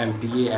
MPA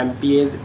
MPAs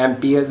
MPAs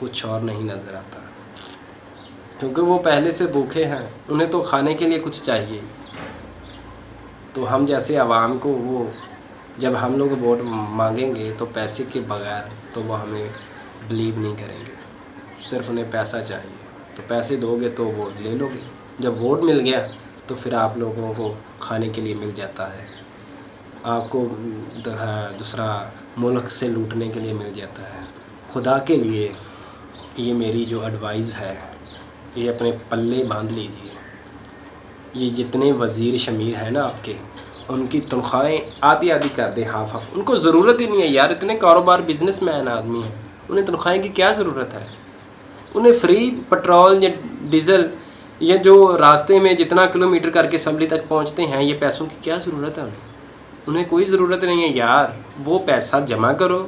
کچھ اور نہیں نظر آتا، کیونکہ وہ پہلے سے بھوکے ہیں، انہیں تو کھانے کے لیے کچھ چاہیے۔ تو ہم جیسے عوام کو وہ جب ہم لوگ ووٹ مانگیں گے تو پیسے کے بغیر تو وہ ہمیں بلیو نہیں کریں گے، صرف انہیں پیسہ چاہیے۔ تو پیسے دو گے تو ووٹ لے لو گے، جب ووٹ مل گیا تو پھر آپ لوگوں کو کھانے کے لیے مل جاتا ہے، آپ کو دوسرا ملک سے لوٹنے کے لیے مل جاتا ہے۔ خدا کے لیے یہ میری جو ایڈوائز ہے یہ اپنے پلے باندھ لیجیے۔ یہ جتنے وزیر شمیر ہیں نا آپ کے، ان کی تنخواہیں آدھی آدھی کر دیں، ہاف ہاف۔ ان کو ضرورت ہی نہیں ہے یار، اتنے کاروبار بزنس مین آدمی ہیں، انہیں تنخواہیں کی کیا ضرورت ہے؟ انہیں فری پٹرول یا ڈیزل یا جو راستے میں جتنا کلومیٹر کر کے اسمبلی تک پہنچتے ہیں، یہ پیسوں کی کیا ضرورت ہے؟ انہیں کوئی ضرورت نہیں ہے یار۔ وہ پیسہ جمع کرو،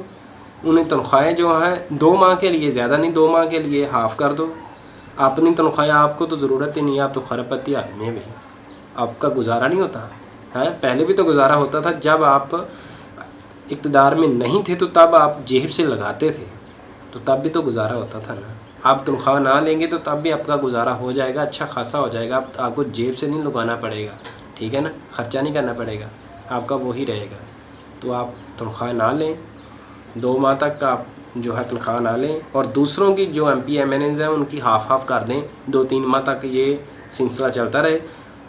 انہیں تنخواہیں جو ہیں 2 ماہ کے لیے، زیادہ نہیں 2 ماہ کے لیے ہاف کر دو اپنی تنخواہیں۔ آپ کو تو ضرورت ہی نہیں ہے، آپ تو خرب پتی آدمی ہیں بھائی، آپ کا گزارا نہیں ہوتا ہے۔ پہلے بھی تو گزارا ہوتا تھا، جب آپ اقتدار میں نہیں تھے تو تب آپ جیب سے لگاتے تھے، تو تب بھی تو گزارا ہوتا تھا نا۔ آپ تنخواہ نہ لیں گے تو تب بھی آپ کا گزارا ہو جائے گا، اچھا خاصا ہو جائے گا، آپ کو جیب سے نہیں لگانا پڑے گا، ٹھیک ہے نا، خرچہ نہیں کرنا پڑے گا، آپ کا وہی رہے گا۔ تو آپ تنخواہ نہ لیں، 2 ماہ تک آپ جو ہے تنخواہ نہ لیں، اور دوسروں کی جو MP MNAs ہیں ان کی ہاف ہاف کر دیں، 2-3 ماہ تک یہ سلسلہ چلتا رہے،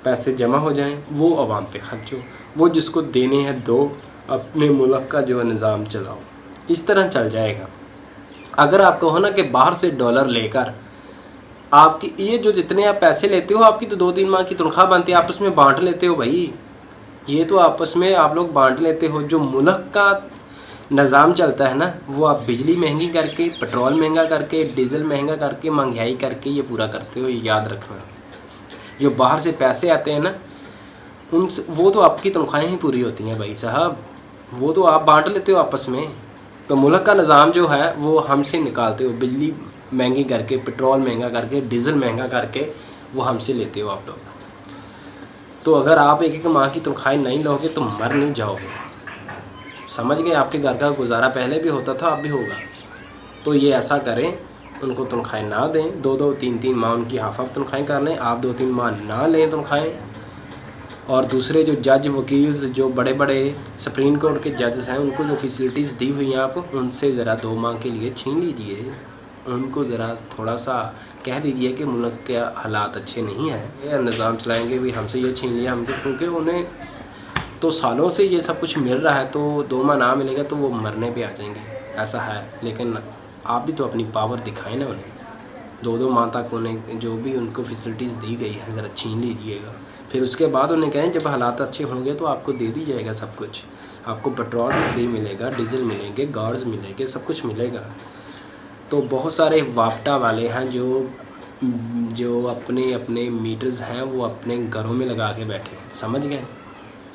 پیسے جمع ہو جائیں، وہ عوام پہ خرچ ہو، وہ جس کو دینے ہیں دو، اپنے ملک کا جو نظام چلاؤ، اس طرح چل جائے گا۔ اگر آپ کہو نا کہ باہر سے ڈالر لے کر آپ کی یہ جو جتنے آپ پیسے لیتے ہو، آپ کی تو 2-3 ماہ کی تنخواہ بنتی ہے، آپس میں بانٹ لیتے ہو بھائی، یہ تو آپس میں آپ لوگ بانٹ لیتے ہو۔ جو ملک کا نظام چلتا ہے نا، وہ آپ بجلی مہنگی کر کے، پٹرول مہنگا کر کے، ڈیزل مہنگا کر کے، مہنگائی کر کے یہ پورا کرتے ہو، یہ یاد رکھنا۔ جو باہر سے پیسے آتے ہیں نا، ان سے وہ تو آپ کی تنخواہیں ہی پوری ہوتی ہیں بھائی صاحب، وہ تو آپ بانٹ لیتے ہو آپس میں۔ تو ملک کا نظام جو ہے وہ ہم سے نکالتے ہو، بجلی مہنگی کر کے، پٹرول مہنگا کر کے، ڈیزل مہنگا کر کے، وہ ہم سے لیتے ہو آپ لوگ۔ تو اگر آپ 1-1 ماہ کی تنخواہیں نہیں لو گے تو مر نہیں جاؤ گے، سمجھ گئے؟ آپ کے گھر کا گزارا پہلے بھی ہوتا تھا، اب بھی ہوگا۔ تو یہ ایسا کریں، ان کو تنخواہیں نہ دیں، 2-2 3-3 ماہ ان کی ہاف ہاف تنخواہیں کر لیں، آپ 2-3 ماہ نہ لیں تنخواہیں۔ اور دوسرے جو جج وکیلز، جو بڑے بڑے سپریم کورٹ کے ججز ہیں، ان کو جو فیسلٹیز دی ہوئی ہیں آپ ان سے ذرا 2 ماہ کے لیے چھین لیجئے، ان کو ذرا تھوڑا سا کہہ دیجئے کہ ملک کے حالات اچھے نہیں ہیں، یہ نظام چلائیں گے بھی، ہم سے یہ چھین لیا ہم کو، کیونکہ انہیں تو سالوں سے یہ سب کچھ مل رہا ہے، تو 2 ماہ نہ ملے گا تو وہ مرنے پہ آ جائیں گے، ایسا ہے۔ لیکن آپ بھی تو اپنی پاور دکھائیں نا انہیں، 2-2 ماہ تک انہیں جو بھی ان کو فیسلٹیز دی گئی ہیں ذرا چھین لیجئے گا، پھر اس کے بعد انہیں کہیں جب حالات اچھے ہوں گے تو آپ کو دے دی جائے گا سب کچھ، آپ کو پٹرول بھی فری ملے گا، ڈیزل ملیں گے، گارڈز ملیں گے، سب کچھ ملے گا۔ تو بہت سارے واپٹا والے ہیں جو اپنے میٹرز ہیں وہ اپنے گھروں میں لگا کے بیٹھے ہیں، سمجھ گئے؟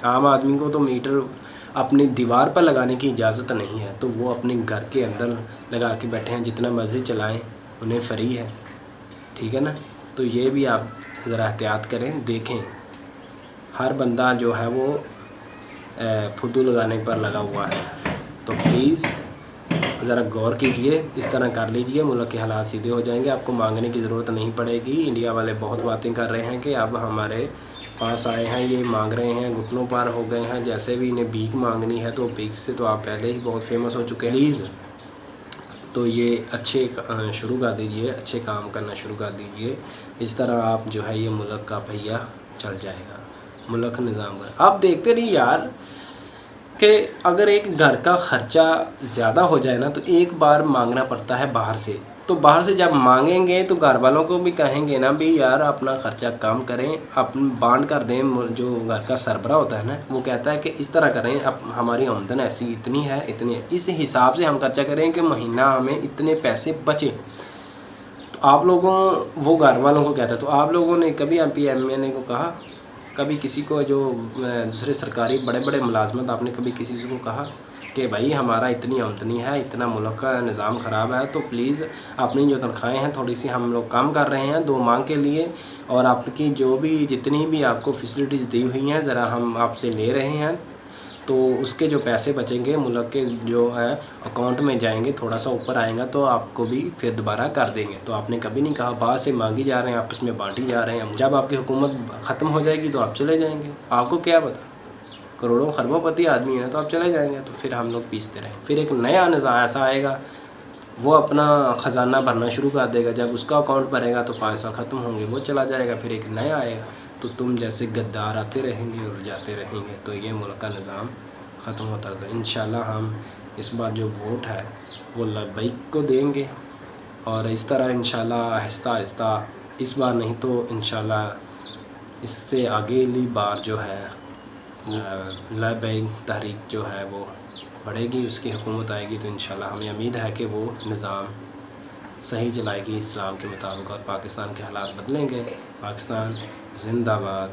عام آدمی کو تو میٹر اپنی دیوار پر لگانے کی اجازت نہیں ہے، تو وہ اپنے گھر کے اندر لگا کے بیٹھے ہیں، جتنا مرضی چلائیں، انہیں فری ہے، ٹھیک ہے نا۔ تو یہ بھی آپ ذرا احتیاط کریں، دیکھیں ہر بندہ جو ہے وہ پھدو لگانے پر لگا ہوا ہے، تو پلیز ذرا غور کیجئے، اس طرح کر لیجئے، ملک کے حالات سیدھے ہو جائیں گے، آپ کو مانگنے کی ضرورت نہیں پڑے گی۔ انڈیا والے بہت باتیں کر رہے ہیں کہ اب ہمارے پاس آئے ہیں، یہ مانگ رہے ہیں، گھٹنوں پر ہو گئے ہیں، جیسے بھی انہیں بھیک مانگنی ہے، تو بھیک سے تو آپ پہلے ہی بہت فیمس ہو چکے ہیں۔ پلیز تو یہ اچھے شروع کر دیجئے، اچھے کام کرنا شروع کر دیجئے، اس طرح آپ جو ہے یہ ملک کا پہیہ چل جائے گا، ملک نظام کا۔ آپ دیکھتے نہیں یار کہ اگر ایک گھر کا خرچہ زیادہ ہو جائے نا تو ایک بار مانگنا پڑتا ہے باہر سے، تو باہر سے جب مانگیں گے تو گھر والوں کو بھی کہیں گے نا بھی یار اپنا خرچہ کم کریں، بانٹ کر دیں۔ جو گھر کا سربراہ ہوتا ہے نا وہ کہتا ہے کہ اس طرح کریں، اب ہماری آمدن ایسی اتنی ہے، اس حساب سے ہم خرچہ کریں کہ مہینہ ہمیں اتنے پیسے بچیں۔ تو آپ لوگوں، وہ گھر والوں کو کہتا ہے، تو آپ لوگوں نے کبھی MP MNA کو کہا، کبھی کسی کو جو دوسرے سرکاری بڑے بڑے ملازمت، آپ نے کبھی کسی کو کہا کہ بھائی ہمارا اتنی آمدنی ہے، اتنا ملک کا نظام خراب ہے، تو پلیز اپنی جو تنخواہیں ہیں تھوڑی سی ہم لوگ کم کر رہے ہیں 2 ماہ کے لیے، اور آپ کی جو بھی جتنی بھی آپ کو فیسلٹیز دی ہوئی ہیں ذرا ہم آپ سے لے رہے ہیں، تو اس کے جو پیسے بچیں گے ملک کے جو ہے اکاؤنٹ میں جائیں گے، تھوڑا سا اوپر آئیں گا تو آپ کو بھی پھر دوبارہ کر دیں گے۔ تو آپ نے کبھی نہیں کہا، باہر سے مانگی جا رہے ہیں، آپس میں بانٹی جا رہے ہیں۔ جب آپ کی حکومت ختم ہو جائے گی تو آپ چلے جائیں گے، آپ کو کیا پتا، کروڑوں خربوں پتی آدمی ہیں تو آپ چلے جائیں گے، تو پھر ہم لوگ پیستے رہیں۔ پھر ایک نیا نظام ایسا آئے گا، وہ اپنا خزانہ بھرنا شروع کر دے گا، جب اس کا اکاؤنٹ بھرے گا تو 5 سال ختم ہوں گے، وہ چلا جائے گا، پھر ایک نیا آئے گا، تو تم جیسے غدار آتے رہیں گے اور جاتے رہیں گے، تو یہ ملک کا نظام ختم ہوتا رہتا ہے۔ انشاءاللہ ہم اس بار جو ووٹ ہے وہ لبیک کو دیں گے، اور اس طرح انشاءاللہ آہستہ آہستہ، اس بار نہیں تو انشاءاللہ اس سے اگلی بار جو ہے لبیک تحریک جو ہے وہ بڑھے گی، اس کی حکومت آئے گی، تو انشاءاللہ ہمیں امید ہے کہ وہ نظام صحیح چلائے گی اسلام کے مطابق، اور پاکستان کے حالات بدلیں گے۔ پاکستان زندہ باد۔